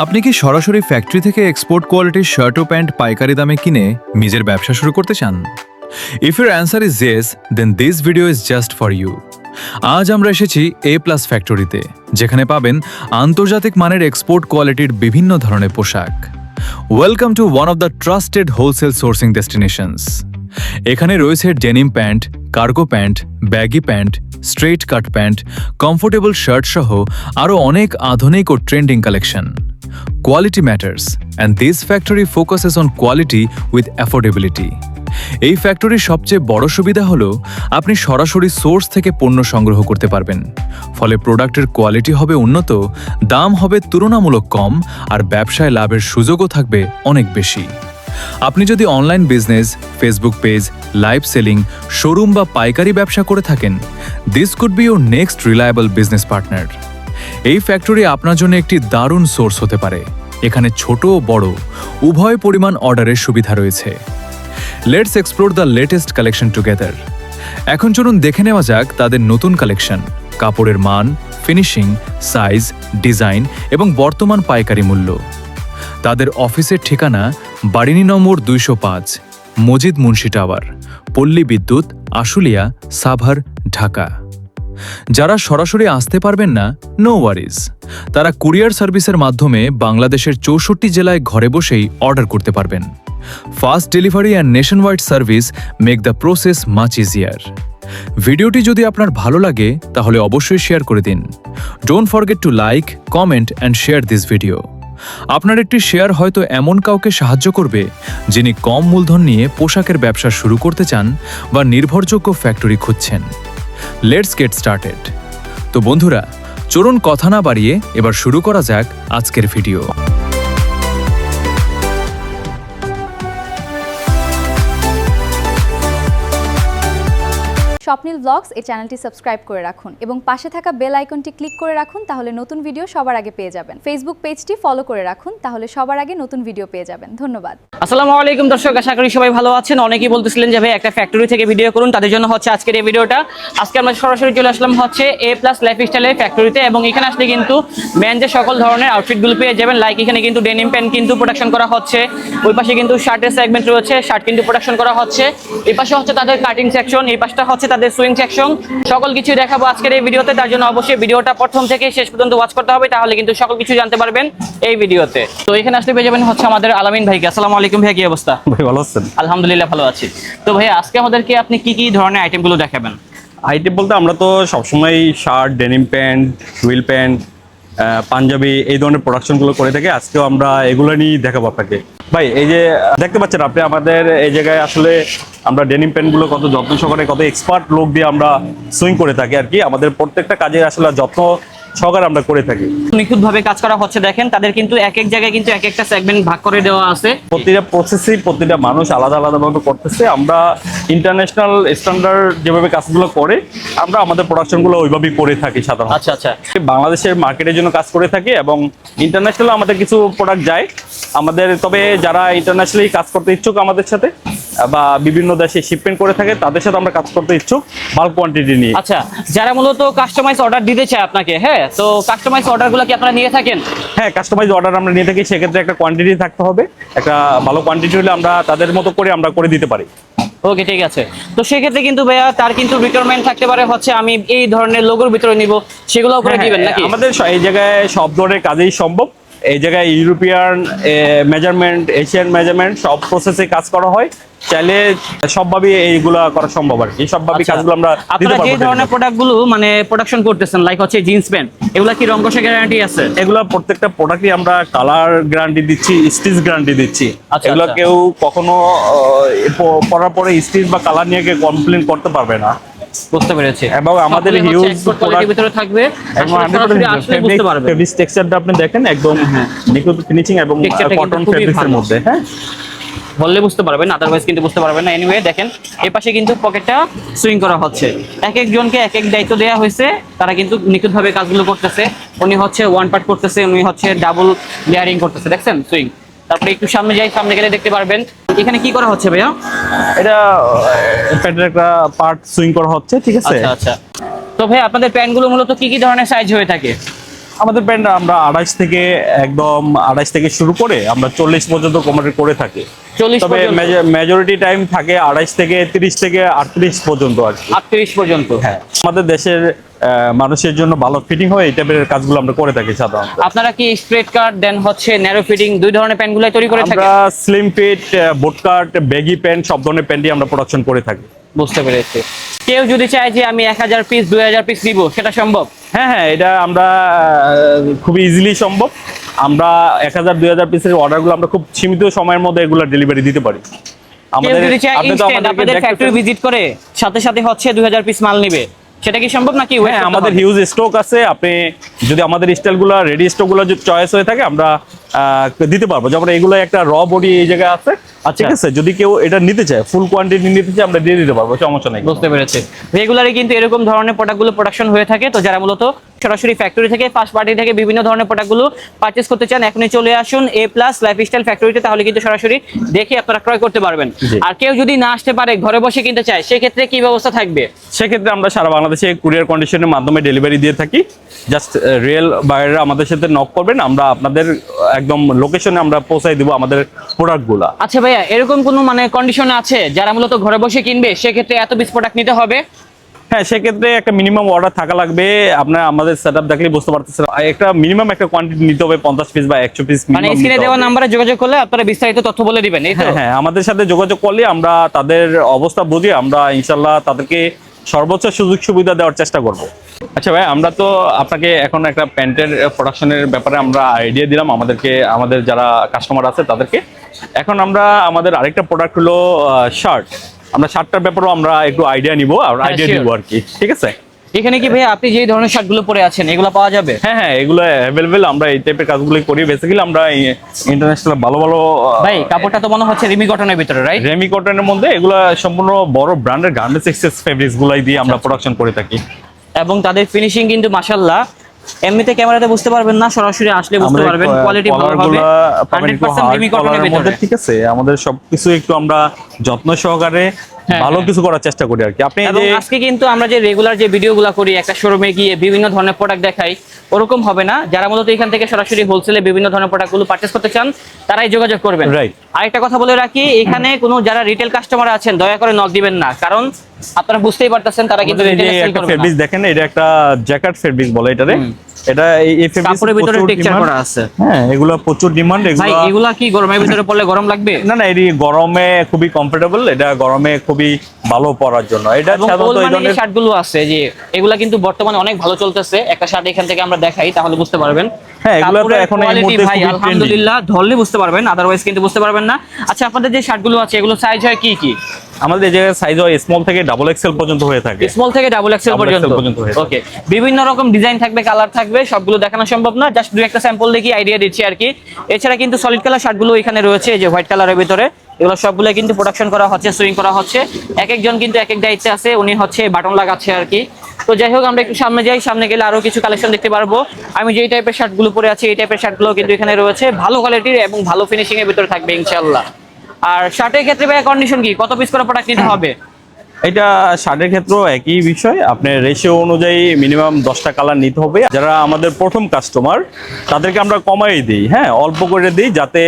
আপনি কি সরাসরি ফ্যাক্টরি থেকে এক্সপোর্ট কোয়ালিটির শার্ট ও প্যান্ট পাইকারি দামে কিনে নিজের ব্যবসা শুরু করতে চান? If your answer is yes, then this video is just for you. আজ আমরা এসেছি A+ ফ্যাক্টরিতে, যেখানে পাবেন আন্তর্জাতিক মানের এক্সপোর্ট কোয়ালিটির বিভিন্ন ধরনের পোশাক। Welcome to one of the trusted wholesale sourcing destinations. এখানে রয়েছে denim pant, cargo pant, baggy pant, straight cut pant, comfortable shirt সহ আরও অনেক আধুনিক ও trending collection. Quality matters, and this factory focuses on quality with affordability. এই ফ্যাক্টরির সবচেয়ে বড় সুবিধা হলো আপনি সরাসরি সোর্স থেকে পণ্য সংগ্রহ করতে পারবেন। ফলে প্রোডাক্টের কোয়ালিটি হবে উন্নত, দাম হবে তুলনামূলক কম, আর ব্যবসায় লাভের সুযোগও থাকবে অনেক বেশি। আপনি যদি online business, Facebook page, live selling, showroom বা পাইকারি ব্যবসা করে থাকেন, this could be your next reliable business partner. এই ফ্যাক্টরি আপনার জন্য একটি দারুণ সোর্স হতে পারে। এখানে ছোট ও বড় উভয় পরিমাণ অর্ডারের সুবিধা রয়েছে। Let's explore the latest collection together. এখন চলুন দেখে নেওয়া যাক তাদের নতুন কালেকশন, কাপড়ের মান, ফিনিশিং, সাইজ, ডিজাইন এবং বর্তমান পাইকারি মূল্য। তাদের অফিসের ঠিকানা বাড়িনী নম্বর 205, মজিদ মুন্সি টাওয়ার, পল্লী বিদ্যুৎ, আশুলিয়া, সাভার, ঢাকা। যারা সরাসরি আসতে পারবেন না, নো ওয়ারিজ, তারা কুরিয়ার সার্ভিসের মাধ্যমে বাংলাদেশের 64 জেলায় ঘরে বসেই অর্ডার করতে পারবেন। Fast delivery and nationwide service make the process much easier. ভিডিওটি যদি আপনার ভালো লাগে তাহলে অবশ্যই শেয়ার করে দিন। Don't forget to like, comment and share this video. আপনার একটি শেয়ার হয়তো এমন কাউকে সাহায্য করবে যিনি কম মূলধন নিয়ে পোশাকের ব্যবসা শুরু করতে চান বা নির্ভরযোগ্য ফ্যাক্টরি খুঁজছেন। Let's get started. তো বন্ধুরা, চলুন কথা না বাড়িয়ে এবার শুরু করা যাক আজকের ভিডিও। স্বপ্নিল ব্লগস এই চ্যানেলটি সাবস্ক্রাইব করে রাখুন এবং পাশে থাকা বেল আইকনটি ক্লিক করে রাখুন, তাহলে নতুন ভিডিও সবার আগে পেয়ে যাবেন। ফেসবুক পেজটি ফলো করে রাখুন, তাহলে সবার আগে নতুন ভিডিও পেয়ে যাবেন। ধন্যবাদ। আসসালামু আলাইকুম দর্শক, আশা করি সবাই ভালো আছেন। অনেকেই বলতেছিলেন যে ভাই একটা ফ্যাক্টরি থেকে ভিডিও করুন, তাদের জন্য হচ্ছে আজকের এই ভিডিওটা। আজকে আমরা সরাসরি চলে আসলাম হচ্ছে A+ লাইফস্টাইলের ফ্যাক্টরিতে, এবং এখানে আসলে কিন্তু মেনদের সকল ধরনের আউটফিটগুলো পেয়ে যাবেন। লাইক এখানে কিন্তু ডেনিম প্যান্ট কিন্তু প্রোডাকশন করা হচ্ছে, ওই পাশে কিন্তু শার্টের সেগমেন্ট রয়েছে, শার্ট কিন্তু প্রোডাকশন করা হচ্ছে, এই পাশে হচ্ছে তাদের কাটিং সেকশন, এই পাশটা হচ্ছে তাদের সুইং সেকশন। সকল কিছু দেখাবো আজকের এই ভিডিওতে, তার জন্য অবশ্যই ভিডিওটা প্রথম থেকে শেষ পর্যন্ত ওয়াচ করতে হবে, তাহলে কিন্তু সকল কিছু জানতে পারবেন এই ভিডিওতে। তো এখানে আসলে পেয়ে যাবেন হচ্ছে আমাদের আলামিন ভাইকে। আসসালামু আলাইকুম ভাই, কি অবস্থা? ভাই ভালো আছেন? আলহামদুলিল্লাহ ভালো আছি। তো ভাই আজকে আমাদেরকে আপনি কি কি ধরনের আইটেমগুলো দেখাবেন? আইটেম বলতে আমরা তো সবসময় shirt, denim pant, wheel pant, Punjabi এই ধরনের প্রোডাকশনগুলো করে থাকি। আজকেও আমরা এগুলো নিয়েই দেখাবো আপনাকে। ভাই এই যে দেখতে পাচ্ছেন আপনি, আমাদের এই জায়গায় আসলে আমরা ডেনিম প্যান্টগুলো কত যত্ন সহকারে, কত এক্সপার্ট লোক দিয়ে আমরা সুইং করে থাকি আর কি। আমাদের প্রত্যেকটা কাজে আসলে যত্ন সহকারে আমরা করে থাকি। নিখুঁতভাবে কাজ করা হচ্ছে। দেখেন তাদের কিন্তু এক এক জায়গায় কিন্তু এক একটা সেগমেন্ট ভাগ করে দেওয়া আছে। প্রতিটা প্রসেসই প্রতিটা মানুষ আলাদা আলাদাভাবে করতেছে। আমরা ইন্টারন্যাশনাল স্ট্যান্ডার্ড যেভাবে কাজগুলো করে আমরা আমাদের প্রোডাকশনগুলো ওইভাবেই করে থাকি সাধারণত। আচ্ছা আচ্ছা। বাংলাদেশের মার্কেটের জন্য কাজ করে থাকি এবং ইন্টারন্যাশনাল আমাদের কিছু প্রোডাক্ট যায় আমাদের। তবে যারা ইন্টারন্যাশনালি কাজ করতে ইচ্ছুক আমাদের সাথে বা বিভিন্ন দেশে শিপমেন্ট করে থাকে, তাদের সাথে আমরা কাজ করতে ইচ্ছুক বাল্ক কোয়ান্টিটি নিয়ে। আচ্ছা, যারা মূলত কাস্টমাইজ অর্ডার দিতে চায় আপনাকে, হ্যাঁ, তো কাস্টমাইজ অর্ডারগুলো কি আপনারা নিয়ে থাকেন? হ্যাঁ, কাস্টমাইজ অর্ডার আমরা নিয়ে থাকি। সেক্ষেত্রে একটা কোয়ান্টিটি থাকতে হবে, একটা ভালো কোয়ান্টিটি হলে আমরা তাদের মতো করে আমরা করে দিতে পারি। ওকে, ঠিক আছে। তো সেক্ষেত্রে কিন্তু ভাইয়া তার কিন্তু রিকোয়ারমেন্ট থাকতে পারে হচ্ছে আমি এই ধরনের লোগোর ভিতরে নিব, সেগুলোও করে দিবেন নাকি? আমাদের এই জায়গায় সব ধরনের কাজেই সম্ভব। এই জায়গায় ইউরোপিয়ান মেজারমেন্ট, এশিয়ান মেজারমেন্ট সব প্রসেসে কাজ করা হয়। চাইলে সবভাবে এইগুলা করা সম্ভব আর কি। সবভাবে কাজগুলো আমরা দিতে পারবো। যে ধরনের প্রোডাক্টগুলো মানে প্রোডাকশন করতেছেন, লাইক হচ্ছে জিন্স প্যান্ট, এগুলা কি রং কষে গ্যারান্টি আছে? এগুলা প্রত্যেকটা প্রোডাক্টই আমরা কালার গ্যারান্টি দিচ্ছি, স্টিচ গ্যারান্টি দিচ্ছি। এগুলা কেউ কখনো পরার পরে স্টিচ বা কালার নিয়ে কেউ কমপ্লেন করতে পারবে না। বুঝতে পেরেছি। এবং আমাদের হিউজ প্রোডাক্টের ভিতরে থাকবে, এবং আসলে বুঝতে পারবেন ফেব্রিক টেক্সচারটা আপনি দেখেন, একদম নিখুঁত ফিনিশিং এবং কটন ফেব্রিক্সের মধ্যে। হ্যাঁ, বললে বুঝতে পারবেন, আদারওয়াইজ কিন্তু বুঝতে পারবেন না। এনিওয়ে দেখেন এই পাশে কিন্তু পকেটটা সুইং করা হচ্ছে। এক একজনকে এক এক দায়িত্ব দেওয়া হয়েছে, তারা কিন্তু নিখুঁতভাবে কাজগুলো করতেছে। উনি হচ্ছে ওয়ান পার্ট করতেছে, উনি হচ্ছে ডাবল লেয়ারিং করতেছে। দেখছেন সুইং। তারপরে একটু সামনে যাই, সামনে গেলে দেখতে পারবেন এখানে কি করা হচ্ছে ভাইয়া? এটা প্যান্টের একটা পার্ট সুইং করা হচ্ছে, ঠিক আছে? আচ্ছা আচ্ছা। তো ভাই আপনাদের প্যান্টগুলো মূলত কি কি ধরনের সাইজ হয়ে থাকে? আমাদের প্যান্ট আমরা 28 থেকে শুরু করে আমরা 40 পর্যন্ত কমার্ট করে থাকি। 40 তবে মেজরিটি টাইম থাকে 28 থেকে 30 থেকে 38 পর্যন্ত আর কি। 38 পর্যন্ত। হ্যাঁ, আমাদের দেশের মানুষের জন্য ভালো ফিটিং হয় এই টাইপের কাজগুলো আমরা করে থাকি সাধারণত। আপনারা কি স্ট্রেট কাট দেন হচ্ছে ন্যারো ফিটিং দুই ধরনের প্যান্টগুলাই তৈরি করে থাকেন? আমরা স্লিম ফিট, বুট কাট, ব্যাগি প্যান্ট সব ধরনের প্যান্টই আমরা প্রোডাকশন করে থাকি। বুঝতে পেরেছি। কেউ যদি চায় যে আমি 1000 পিস 2000 পিস নিব, সেটা সম্ভব? হ্যাঁ, এটা আমরা খুবই ইজিলি সম্ভব। আমরা 1000-2000 পিসের অর্ডারগুলো আমরা খুব সীমিত সময়ের মধ্যে এগুলো ডেলিভারি দিতে পারি। কেউ যদি চায় ইনস্ট্যান্ট আপনাদের ফ্যাক্টরি ভিজিট করে সাথে সাথে হচ্ছে 2000 পিস মাল নিবে, সেটা কি সম্ভব নাকি? হ্যাঁ, আমাদের হিউজ স্টক আছে। আপনি যদি আমাদের স্টাইলগুলো রেডি স্টকগুলো যদি চয়েস হয়ে থাকে আমরা দিতে পারবো। যেমন এগুলো একটা র বডি এই জায়গায় আছে, ঠিক আছে? যদি কেউ এটা নিতে চায়, ফুল কোয়ান্টিটি নিতে চায়, আমরা দিয়ে দিতে পারবো, সমস্যা নেই। বুঝতে পেরেছি। রেগুলারই কিন্তু এরকম ধরনের প্রোডাক্টগুলো প্রোডাকশন হয়ে থাকে। তো যারা মূলত সরাসরি ফ্যাক্টরি থেকে, ফার্স্ট পার্টি থেকে বিভিন্ন ধরনের প্রোডাক্টগুলো পারচেজ করতে চান, এখনই চলে আসুন A+ লাইফস্টাইল ফ্যাক্টরিতে, তাহলে কিন্তু সরাসরি দেখে আপনারা ক্রয় করতে পারবেন। আর কেউ যদি না আসতে পারে, ঘরে বসে কিনতে চায়, সেক্ষেত্রে কি ব্যবস্থা থাকবে? সেক্ষেত্রে আমরা সারা বাংলাদেশে কুরিয়ার কন্ডিশনের মাধ্যমে ডেলিভারি দিয়ে থাকি। জাস্ট রিয়েল বায়াররা আমাদের সাথে নক করবেন, আমরা আপনাদের একদম লোকেশনে আমরা পৌঁছাই দিব আমাদের প্রোডাক্টগুলো। আচ্ছা ভাইয়া, এরকম কোনো মানে কন্ডিশন আছে যারা মূলত ঘরে বসে কিনবে, সেক্ষেত্রে এত পিস প্রোডাক্ট নিতে হবে? হ্যাঁ, সেক্ষেত্রে একটা মিনিমাম অর্ডার থাকা লাগবে। আপনার আমাদের সেটআপ দেখলে বুঝতে পারতেছেন, একটা মিনিমাম একটা কোয়ান্টিটি নিতে হবে, 50 পিস বা 100 পিস। মানে স্ক্রিনে দেওয়া নাম্বারে যোগাযোগ করলে আপনারা বিস্তারিত তথ্য বলে দিবেন, এই তো? হ্যাঁ, আমাদের সাথে যোগাযোগ করলে আমরা তাদের অবস্থা বুঝি আমরা ইনশাল্লাহ তাদেরকে সর্বোচ্চ সুযোগ সুবিধা দেওয়ার চেষ্টা করব। আচ্ছা ভাই, আমরা তো আপনাকে এখন একটা প্যান্টের প্রোডাকশনের ব্যাপারে আমরা আইডিয়া দিলাম আমাদের যারা কাস্টমার আছে তাদেরকে। এখন আমরা আমাদের আরেকটা প্রোডাক্ট হলো শার্ট। আমরা শার্টটার ব্যাপারেও আমরা একটু আইডিয়া নিব আর আইডিয়া দিব আর কি, ঠিক আছে? এখানে কি ভাই আপনি যে ধরনের শার্টগুলো পরে আছেন এগুলো পাওয়া যাবে? হ্যাঁ, এগুলো অ্যাভেলেবেল। আমরা এই টাইপের কাজগুলো করি বেসিক্যালি। আমরা ইন্টারন্যাশনাল ভালো ভাই, কাপড়টা তো মনে হচ্ছে রেমি কটনের ভিতরে, রাইট? রেমি কটনের মধ্যে এগুলো সম্পূর্ণ বড় ব্র্যান্ডের গার্মেন্টস এক্সেস ফেব্রিক্স গুলাই দিয়ে আমরা প্রোডাকশন করে থাকি। এবং তাদের ফিনিশিং কিন্তু মাশাআল্লাহ, এমনিতে ক্যামেরাতে বুঝতে পারবেন না, সরাসরি আসলে বুঝতে পারবেন। কোয়ালিটি ভালো হবে, 100% রেমি কটনের ভিতরে, ঠিক আছে? আমাদের সবকিছু একটু আমরা যত্ন সহকারে ভালো কিছু করার চেষ্টা করি আর কি। আপনি এবং আজকে কিন্তু আমরা যে রেগুলার যে ভিডিওগুলো করি, একটা শোরুমে গিয়ে বিভিন্ন ধরনের প্রোডাক্ট দেখাই, ওরকম হবে না। যারা মূলত এখান থেকে সরাসরি হোলসেলে বিভিন্ন ধরনের প্রোডাক্টগুলো পারচেজ করতে চান, তারাই যোগাযোগ করবেন। রাইট। আরেকটা কথা বলে রাখি, এখানে কোনো যারা রিটেল কাস্টমার আছেন দয়া করে নক দিবেন না, কারণ আপনারা বুঝতেই পারতেছেন তারা কিন্তু রিটেলে সেল করবে না। ফেব্রিক্স দেখেন, এটা একটা জ্যাকেট ফেব্রিক্স বলে এটারে। এটা এই ফেব্রিক্স কাপড়ের ভিতরে টেক্সচার করা আছে। হ্যাঁ, এগুলো প্রচুর ডিমান্ড। ভাই, এগুলা কি গরমের ভিতরে পরলে গরম লাগবে? না, এটি গরমে খুবই কমফোর্টেবল। এটা গরমে খুবই ভালো পরার জন্য। এটা সাধারণত এই ধরনের শার্টগুলো আছে যে এগুলা কিন্তু বর্তমানে অনেক ভালো চলতেছে। একটা শার্ট এখান থেকে আমরা দেখাই, তাহলে বুঝতে পারবেন। হ্যাঁ, এগুলো তো এখন এই মুহূর্তে ভাই খুবই আলহামদুলিল্লাহ ধরলে বুঝতে পারবেন, আদারওয়াইজ কিন্তু বুঝতে পারবেন না। আচ্ছা, আপনাদের যে শার্টগুলো আছে এগুলো সাইজ হয় কি কি? আমাদের এই জায়গায় সাইজ হয় স্মল থেকে ডাবল এক্সেল পর্যন্ত হয়ে থাকে। স্মল থেকে ডাবল এক্সেল পর্যন্ত। ওকে, বিভিন্ন রকম ডিজাইন থাকবে, কালার থাকবে, সবগুলো দেখানো সম্ভব না, জাস্ট দুই একটা স্যাম্পল দেখি আইডিয়া দিচ্ছি আর কি। এছাড়া কিন্তু সলিড কালার শার্টগুলো এখানে রয়েছে, যে হোয়াইট কালারের ভিতরে, এগুলো সবগুলো কিন্তু প্রোডাকশন করা হচ্ছে, সুইং করা হচ্ছে। এক একজন কিন্তু এক এক দায়িত্বে আছে, উনি হচ্ছে বাটন লাগাচ্ছে আর কি। তো যাই হোক, আমরা একটু সামনে যাই, সামনে গেলে আরো কিছু কালেকশন দেখতে পারবো। আমি যেই টাইপের শার্টগুলো পরে আছি এই টাইপের শার্টগুলো কিন্তু এখানে রয়েছে, ভালো কোয়ালিটির এবং ভালো ফিনিশিং এর ভিতরে থাকবে ইনশাআল্লাহ। আর শার্টের ক্ষেত্রে ভাই কন্ডিশন কি, কত পিস করে প্রোডাক্ট নিতে হবে? এটা শার্টের ক্ষেত্রেও একই বিষয়। আপনার রেশিও অনুযায়ী মিনিমাম 10টা কালার নিতে হবে। যারা আমাদের প্রথম কাস্টমার তাদেরকে আমরা কমাই দিই, হ্যাঁ, অল্প করে দিই, যাতে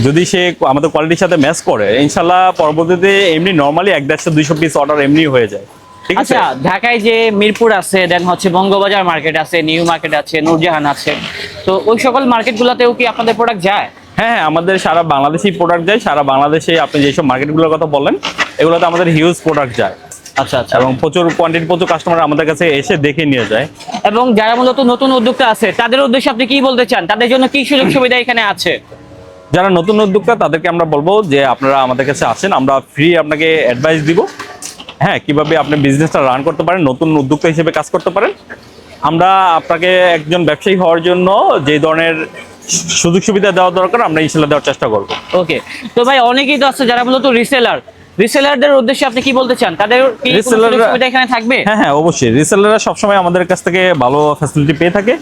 যদি সে আমাদের কোয়ালিটির সাথে ম্যাচ করে ইনশাল্লাহ পরবর্তীতে এমনি নর্মালি 150-200 পিস অর্ডার এমনি হয়ে যায়, ঠিক আছে? আচ্ছা, ঢাকায় যে মিরপুর আছে, দেন হচ্ছে বঙ্গবাজার মার্কেট আছে, নিউ মার্কেট আছে, নূরজাহান আছে, তো ওই সকল মার্কেটগুলোতেও কি আপনাদের প্রোডাক্ট যায়? হ্যাঁ, আমাদের সারা বাংলাদেশেই প্রোডাক্ট যায়। সারা বাংলাদেশে আপনি যেসব মার্কেটগুলোর কথা বললেন এগুলোতে আমাদের হিউজ প্রোডাক্ট যায়। আচ্ছা আচ্ছা। এবং প্রচুর কোয়ান্টিটি, প্রচুর কাস্টমার আমাদের কাছে এসে দেখে নিয়ে যায়। এবং যারা মূলত নতুন উদ্যোক্তা আছে তাদের উদ্দেশ্যে আপনি কি বলতে চান, তাদের জন্য কি সুযোগ সুবিধা এখানে আছে? যারা নতুন উদ্যোক্তা তাদেরকে আমরা বলবো যে আপনারা আমাদের কাছে আসেন, আমরা ফ্রি আপনাকে অ্যাডভাইস দিব, হ্যাঁ, কিভাবে আপনি বিজনেসটা রান করতে পারেন, নতুন উদ্যোক্তা হিসেবে কাজ করতে পারেন। আমরা আপনাকে একজন ব্যবসায়ী হওয়ার জন্য যে ধরনের সুযোগ সুবিধা দেওয়া দরকার আমরা ইনশাআল্লাহ দেওয়ার চেষ্টা করব। ওকে, তো ভাই অনেকেই তো আছে যারা মূলত রিসেলারদের উদ্দেশ্যে আপনি কি বলতে চান, তাদের কি সুযোগ সুবিধা এখানে থাকবে? হ্যাঁ, অবশ্যই। রিসেলাররা সবসময় আমাদের কাছ থেকে ভালো ফ্যাসিলিটি পেয়ে থাকে।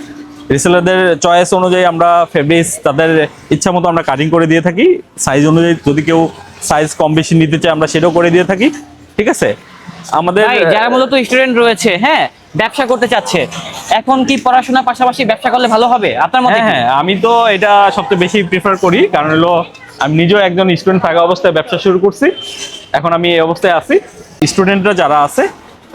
রিসেলারদের চয়েস অনুযায়ী আমরা ফেব্রিক্স তাদের ইচ্ছা মতো আমরা কাটিং করে দিয়ে থাকি। সাইজ অনুযায়ী যদি কেউ সাইজ কম বেশি নিতে চায় আমরা সেটাও করে দিয়ে থাকি, ঠিক আছে? আমাদের যারা মূলত স্টুডেন্ট রয়েছে, হ্যাঁ, ব্যবসা করতে চাচ্ছে, এখন কি পড়াশোনার পাশাপাশি ব্যবসা করলে ভালো হবে আপনার মতে? হ্যাঁ, আমি তো এটা সবচেয়ে বেশি প্রিফার করি, কারণ হলো আমি নিজেও একজন স্টুডেন্ট থাকা অবস্থায় ব্যবসা শুরু করছি, এখন আমি এই অবস্থায় আছি। স্টুডেন্টরা যারা আছে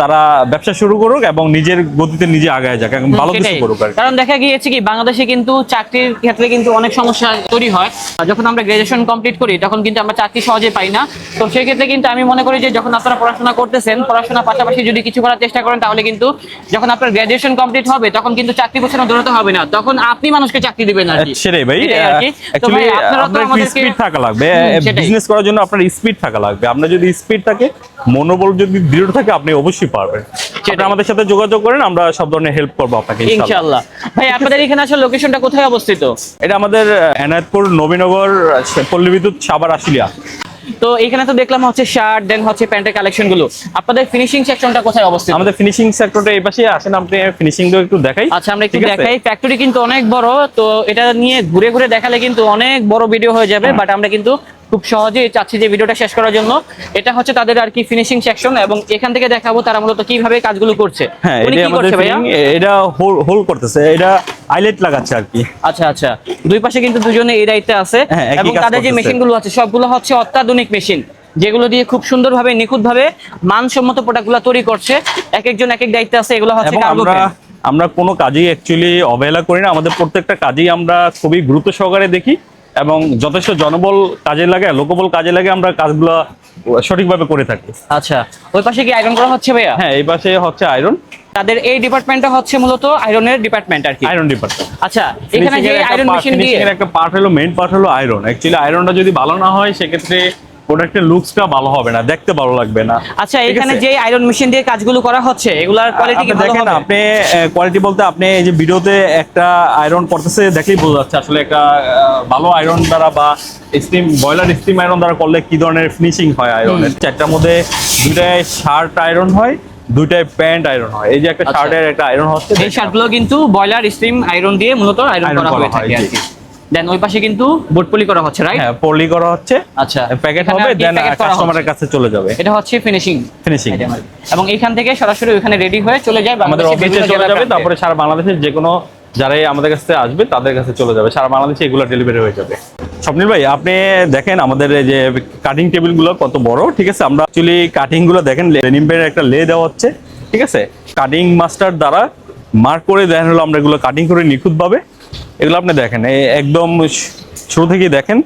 তারা ব্যবসা শুরু করুক এবং নিজের গতিতে নিজে আগায় যাক এবং ভালো কিছু সেটাই। করুক আর কি। কারণ দেখা গিয়েছে কি বাংলাদেশে কিন্তু চাকরির ক্ষেত্রে কিন্তু অনেক সমস্যা তৈরি হয়। যখন আমরা গ্রাজুয়েশন কমপ্লিট করি তখন কিন্তু আমরা চাকরি সহজে পাই না। তো সেই ক্ষেত্রে কিন্তু আমি মনে করি যে যখন আপনারা পড়াশোনা করতেছেন, পড়াশোনার পাশাপাশি যদি কিছু করার চেষ্টা করেন, তাহলে কিন্তু যখন আপনার গ্রাজুয়েশন কমপ্লিট হবে তখন কিন্তু চাকরি পেছনে দৌড়াতে হবে না, তখন আপনি মানুষকে চাকরি দিবেন আর কি। সেটাই ভাই, এটাই আর কি। তো অ্যাকচুয়ালি ভাই আপনারা তো আপনার আমাদেরকে স্পিড থাকা লাগবে, সেটাই। বিজনেস করার জন্য আপনার স্পিড থাকা লাগবে। আপনার যদি স্পিড থাকে, মনোবল যদি দৃঢ় থাকে, আপনি অবশ্যই পারবেন। আপনি আমাদের সাথে যোগাযোগ করেন, আমরা সব ধরনের হেল্প করবো আপনাকে ইনশাআল্লাহ। ইনশাআল্লাহ। ভাই আপনাদের এখানে আসলে লোকেশনটা কোথায় অবস্থিত? এটা আমাদের এনায়েতপুর, নবীনগর, পল্লী বিদ্যুৎ, সাভার, আশুলিয়া। তো এখানে তো দেখলাম হচ্ছে শার্ট, দেন হচ্ছে প্যান্টের কালেকশন গুলো। আপনাদের ফিনিশিং সেকশনটা কোথায় অবস্থিত? আমাদের ফিনিশিং সেক্টরটা এই পাশে আসেন, আপনি ফিনিশিং গুলো একটু দেখাই। আচ্ছা আমরা একটু ঠিক আছে? দেখাই। ফ্যাক্টরি কিন্তু অনেক বড়, তো এটা নিয়ে ঘুরে ঘুরে দেখালে কিন্তু অনেক বড় ভিডিও হয়ে যাবে, বাট আমরা কিন্তু খুব সহজেই চাচ্ছি যে ভিডিওটা শেষ করার জন্য। এটা হচ্ছে তাদের আর কি ফিনিশিং সেকশন, এবং এখান থেকে দেখাবো তারা মূলত কিভাবে কাজগুলো করছে। হ্যাঁ, উনি এটা কি আমাদের করছে ভাইয়া? এটা হোল করতেছে, এটা আইলেট লাগাচ্ছে আর কি। আচ্ছা আচ্ছা, দুই পাশে কিন্তু দুজনে এই দায়িত্বে আছে, হ্যাঁ, একই এবং কাজ তাদের যে করতেছে। মেশিনগুলো আছে সবগুলো হচ্ছে অত্যাধুনিক মেশিন, যেগুলো দিয়ে খুব সুন্দরভাবে নিখুঁতভাবে মানসম্মত প্রোডাক্টগুলো তৈরি করছে। এক একজন এক এক দায়িত্বে আছে। এগুলো হচ্ছে এবং কার্গো প্যান্ট। আমরা কোনো কাজেই অ্যাকচুয়ালি অবহেলা করি না, আমাদের প্রত্যেকটা কাজেই আমরা খুবই গুরুত্ব সহকারে দেখি এবং যথেষ্ট জনবল কাজে লাগে, লোকবল কাজে লাগে, আমরা কাজগুলো সঠিকভাবে করে থাকি। আচ্ছা, ওই পাশে কি আয়রন করা হচ্ছে ভাইয়া? হ্যাঁ, এই পাশে হচ্ছে আয়রন। তাদের এই ডিপার্টমেন্টটা হচ্ছে মূলত আয়রনের ডিপার্টমেন্ট আর কি। Iron department. আচ্ছা, এখানে যে আয়রন মেশিন দিয়ে ফিনিশিং এর একটা পার্ট হলো, মেইন পার্ট হলো আয়রন। অ্যাকচুয়ালি আয়রনটা যদি ভালো না হয়, সেক্ষেত্রে প্রোডাক্টের লুকসটা ভালো হবে না, দেখতে ভালো লাগবে না। আচ্ছা, ঠিক এখানে আছে? যে আয়রন মেশিন দিয়ে কাজগুলো করা হচ্ছে, এগুলার কোয়ালিটি কি আপনি ভালো দেখেন, হবে? আপনি কোয়ালিটি বলতে আপনি এই যে ভিডিওতে একটা আয়রন করতেছে দেখলেই বোঝা যাচ্ছে আসলে একটা ভালো আয়রন দ্বারা বা স্টিম বয়লার স্টিম আয়রন দ্বারা করলে কি ধরনের ফিনিশিং হয় আয়রনের। চারটার মধ্যে দুইটায় শার্ট আয়রন হয়, দুইটায় প্যান্ট আয়রন হয়। এই যে একটা আচ্ছা। শার্টের একটা আয়রন হচ্ছে, এই শার্টগুলো কিন্তু বয়লার স্টিম আয়রন দিয়ে মূলত আয়রন Iron করা করা হয়ে থাকে হয়, আর কি। দেন ওই পাশে কিন্তু বোর্ড পলি করা হচ্ছে, রাইট? হ্যাঁ, পলি করা হচ্ছে, আচ্ছা, প্যাকেট এখানে হবে, আর কি দেন packet করা কাস্টমারের হচ্ছে। কাছে চলে যাবে। এটা হচ্ছে ফিনিশিং ফিনিশিং এবং এখান থেকে সরাসরি ওখানে রেডি হয়ে চলে যায় আমাদের বাংলাদেশের অফিসে বিভিন্ন চলে জেলা যাবে, প্রান্তে। তারপরে সারা বাংলাদেশের যে কোনো যারাই আমাদের কাছে আসবে তাদের কাছে চলে যাবে, সারা বাংলাদেশে এগুলো ডেলিভারি হয়ে যাবে। স্বপ্নিল ভাই, আপনি দেখেন আমাদের এই যে কাটিং টেবিল গুলো কত বড়। ঠিক আছে, আমরা অ্যাকচুয়ালি কাটিং গুলো দেখেন, ডেনিম প্যান্টের একটা লে দেওয়া হচ্ছে। ঠিক আছে, কাটিং মাস্টার দ্বারা মার্ক করে দেন হলো, আমরা এগুলো কাটিং করে নিখুঁতভাবে এগুলো আপনি দেখেন, একদম শুরু থেকেই দেখেন